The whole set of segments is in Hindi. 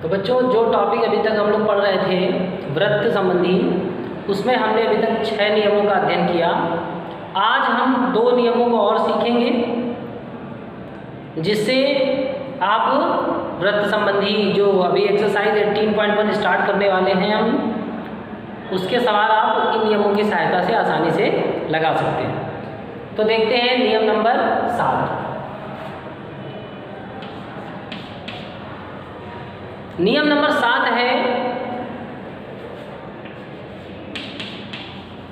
तो बच्चों जो टॉपिक अभी तक हम लोग पढ़ रहे थे वृत्त संबंधी, उसमें हमने अभी तक 6 नियमों का अध्ययन किया। आज हम 2 नियमों को और सीखेंगे, जिससे आप वृत्त संबंधी जो अभी एक्सरसाइज 18.1 स्टार्ट करने वाले हैं हम, उसके सवाल आप इन नियमों की सहायता से आसानी से लगा सकते हैं। तो देखते हैं नियम नंबर 7। नियम नंबर 7 है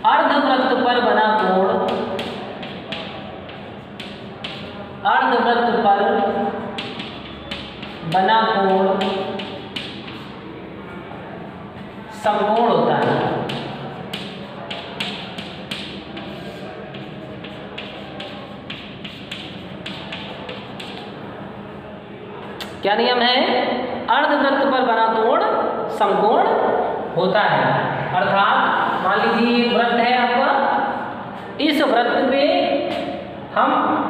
अर्धवृत्त पर बना कोण, अर्धवृत्त पर बना कोण समकोण होता है। क्या नियम है? अर्धवृत्त पर बना कोण समकोण होता है। अर्थात मान लीजिए एक वृत्त है आपका, इस वृत्त पे हम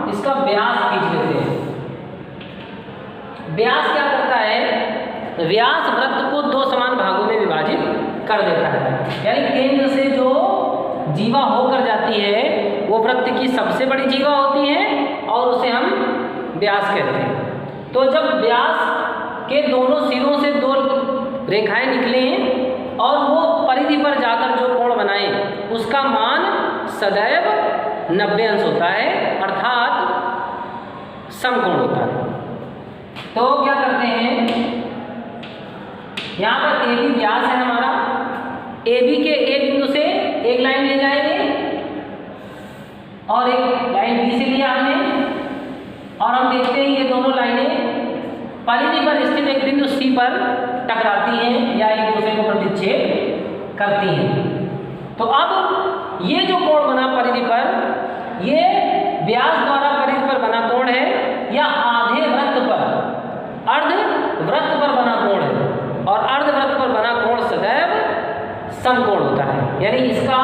इसका व्यास खींच लेते हैं। व्यास क्या करता है? व्यास वृत्त को 2 समान भागों में विभाजित कर देता है। यानी केंद्र से जो जीवा होकर जाती है वो वृत्त की सबसे बड़ी जीवा होती है और उसे हम व्यास कहते हैं। तो जब व्यास के दोनों सिरों से 2 रेखाएं निकलें और वो परिधि पर जाकर जो कोण बनाए, उसका मान सदैव 90 अंश होता है, अर्थात समकोण होता है। तो क्या करते हैं, यहाँ पर ए बी व्यास है हमारा, ए बी के ए बिंदु से एक लाइन ले जाएंगे और एक लाइन बी से लिया हमने, और हम देखते हैं ये दोनों लाइनें परिधि पर स्थित एक बिंदु सी पर टकराती हैं या एक दूसरे को प्रतिच्छेद करती हैं। तो अब ये जो कोण बना परिधि पर, ये व्यास द्वारा परिधि पर बना कोण है या आधे वृत्त पर, अर्ध वृत्त पर बना कोण है, और अर्ध वृत्त पर बना कोण सदैव समकोण होता है। यानी इसका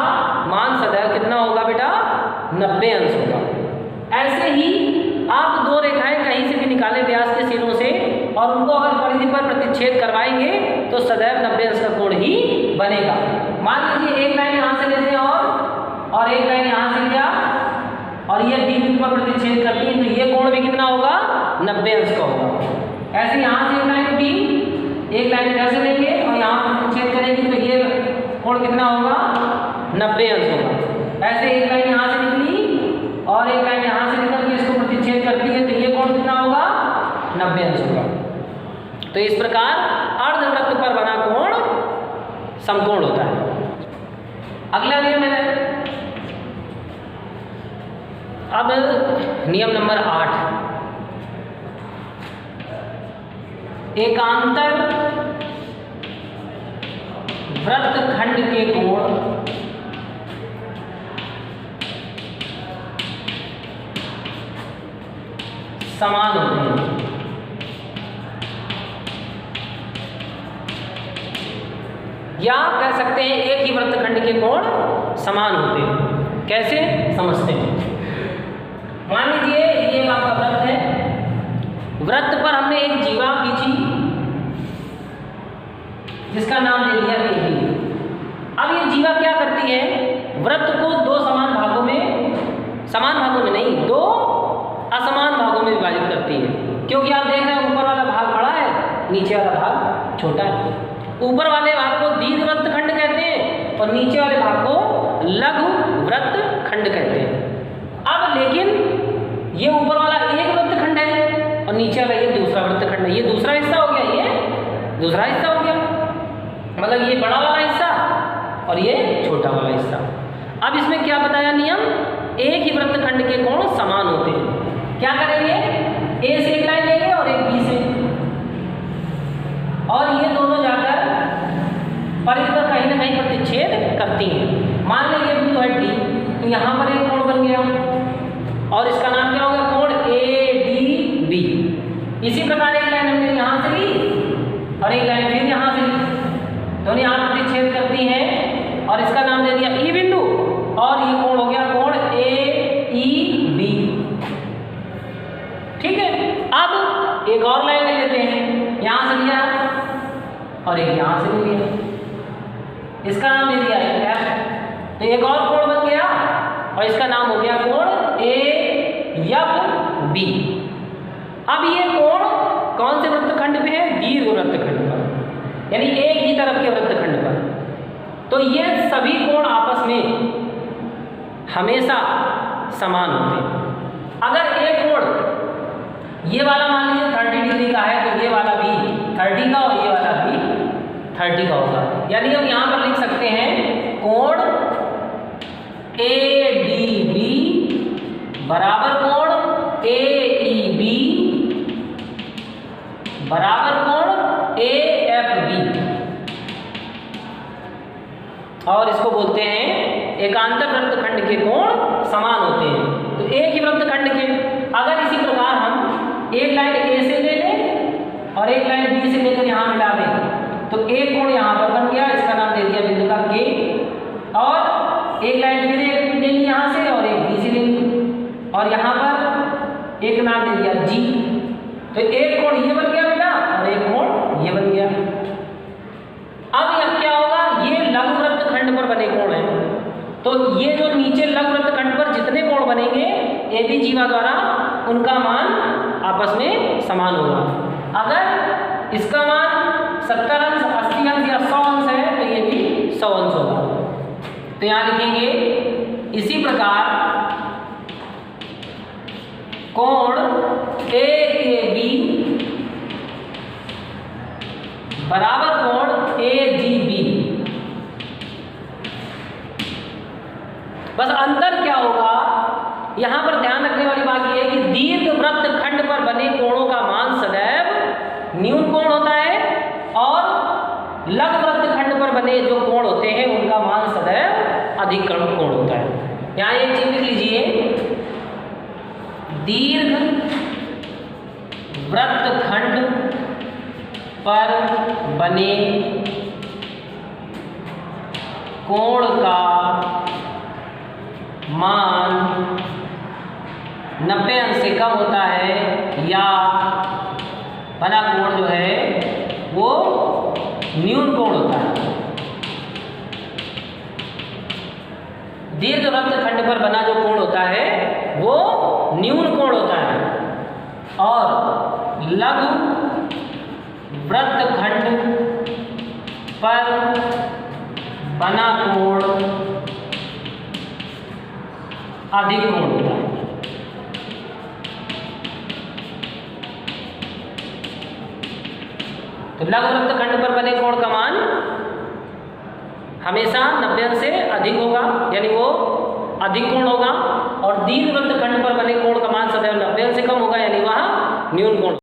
मान सदैव कितना होगा बेटा? 90 अंश होगा। ऐसे ही आप 2 रेखाएं कहीं से भी निकालें व्यास के सिरों से और उनको अगर परिधि पर प्रतिच्छेद करवाएंगे तो सदैव 90 अंश का कोण ही बनेगा। मान लीजिए एक लाइन यहाँ से लेते हैं और एक लाइन यहाँ से लिया और ये बी बिंदु पर प्रतिच्छेद करती है, तो ये कोण भी कितना होगा? 90 अंश का होगा। ऐसे यहाँ से एक लाइन उठी, एक लाइन इधर से लेंगे और यहाँ पर प्रतिच्छेद करेंगे तो ये कोण कितना होगा? 90 अंश होगा। ऐसे एक लाइन यहाँ से निकली और एक लाइन यहाँ से निकल के इसको प्रतिच्छेद करती है, तो ये कोण कितना होगा? 90 अंश होगा। तो इस प्रकार अर्धवृत्त पर बना कोण समकोण होता है। अगला नियम है अब नियम नंबर 8, एकांतर वृत्तखंड के कोण समान होते हैं। या कह सकते हैं एक ही वृत्तखंड के कोण समान होते हैं। कैसे समझते हैं? मान लीजिए ये आपका वृत्त है, वृत्त पर हमने एक जीवा खींची जिसका नाम ले लिया ए बी। अब ये जीवा क्या करती है? वृत्त को 2 समान भागों में, समान भागों में नहीं, 2 असमान भागों में विभाजित करती है। क्योंकि आप देख रहे हैं ऊपर वाला भाग बड़ा है, नीचे वाला भाग छोटा है। ऊपर वाले भाग को दीर्घ वृत्तखंड कहते हैं और नीचे वाले भाग को लघु वृत्तखंड कहते हैं। अब लेकिन ये ऊपर वाला एक वृत्तखंड है और नीचे वाला ये दूसरा वृत्तखंड है। ये दूसरा हिस्सा हो गया, ये दूसरा हिस्सा हो गया, मतलब ये बड़ा वाला हिस्सा और ये छोटा वाला हिस्सा। अब इसमें क्या बताया नियम? एक ही वृत्तखंड के कोण समान होते हैं। क्या करेंगे? ए से एक लाइन लेंगे और एक बी से, और ये दोनों जाकर परिधि पर कहीं ना कहीं प्रतिच्छेद करती हैं। मान लें ये बिंदु है डी, तो यहाँ पर एक कोण बन गया और इसका नाम क्या हो गया? कोण ADB। इसी प्रकार एक लाइन हमने यहाँ से ली और एक लाइन फिर यहाँ से ली, दोनों यहाँ प्रतिच्छेद करती हैं और इसका नाम दे दिया ई बिंदु, और ये कोण हो गया कोण AEB। ठीक है। अब एक और लाइन ले लेते हैं, यहाँ से लिया और एक यहाँ से ले लिया, इसका नाम ले दिया F। तो एक और कोण बन गया और इसका नाम हो गया कोण AFB। अब ये कोण कौन से वृत्तखंड पे है? दीर्घ वृत्तखंड पर, यानी एक ही तरफ के वृत्तखंड पर। तो ये सभी कोण आपस में हमेशा समान होते हैं। अगर एक कोण ये वाला मान लीजिए 30 डिग्री का है तो ये वाला भी 30 का और ये वाला भी 30 का होगा। यानी हम यहाँ पर लिख सकते हैं कोण ADB बराबर कोण AEB बराबर कोण AFB, और इसको बोलते हैं एकांतर वृत्तखंड के कोण समान होते हैं। तो एक ही वृत्तखंड के, अगर इसी प्रकार हम एक लाइन A से ले लें और एक लाइन B से लेकर यहाँ मिला दें तो एक कोण यहाँ पर बन गया, इसका नाम दे दिया बिंदु का K, और एक लाइन फिर एक ले ली यहाँ से और एक B से ले ली और यहाँ पर एक नाम दे दिया G। तो एक कोण ये बन गया बेटा और एक कोण ये बन गया। अब यह क्या होगा? ये लघु वृत्तखंड पर बने कोण हैं, तो ये जो नीचे लघु वृत्तखंड पर जितने कोण बनेंगे AB जीवा द्वारा उनका मान आपस में समान होगा। अगर इसका मान 70 अंश, 80 अंश या 100 अंश है तो ये भी 100 अंश होगा। तो यहाँ लिखेंगे इसी प्रकार कोण AAB बराबर कोण AGB। बस अंतर क्या होगा? यहां पर ध्यान रखने वाली बात यह है कि दीर्घ वृत्तखंड पर बने कोणों का मान सदैव न्यून कोण होता है और लघु वृत्तखंड पर बने जो कोण होते हैं उनका मान सदैव अधिक कोण होता है। यहां एक चीज लिख लीजिए, दीर्घ वृत्तखंड पर बने कोण का मान 90 अंश से कम होता है या बना कोण जो है वो न्यून कोण होता है। दीर्घ वृत्तखंड पर बना जो कोण होता है वो न्यून कोण होता है और लघु वृत्तखंड पर बना कोण अधिक कोण होता है। तो लघु वृत्तखंड पर बने कोण का मान हमेशा 90 अंश से अधिक होगा, यानी वो अधिक कोण होगा, और दीर्घ वृत्तखंड पर